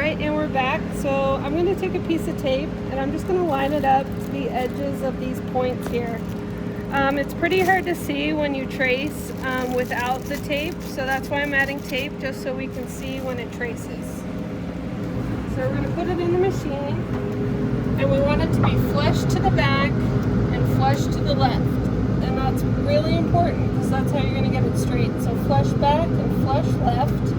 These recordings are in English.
Alright, and we're back. So I'm going to take a piece of tape and I'm just going to line it up to the edges of these points here. It's pretty hard to see when you trace without the tape, so that's why I'm adding tape, just so we can see when it traces. So we're going to put it in the machine, and we want it to be flush to the back and flush to the left. And that's really important because that's how you're going to get it straight. So flush back and flush left.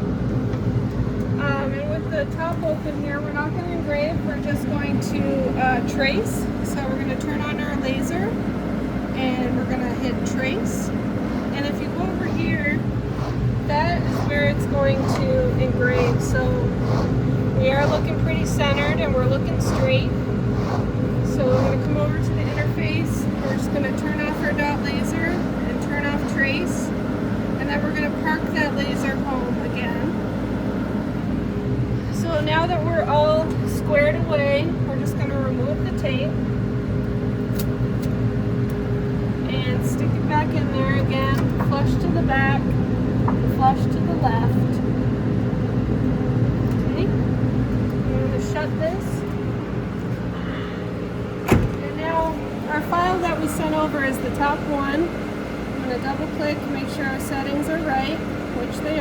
And with the top open here, we're not going to engrave, we're just going to trace. So we're going to turn on our laser and we're going to hit trace. And if you go over here, that is where it's going to engrave. So we are looking pretty centered and we're looking straight. So we're going to come over to the interface. We're just going to turn off our dot laser and turn off trace. And then we're going to park that laser home again. So now that we're all squared away, we're just going to remove the tape and stick it back in there again. Flush to the back, flush to the left. Okay, I'm going to shut this. And now our file that we sent over is the top one. I'm going to double click, make sure our settings are right, which they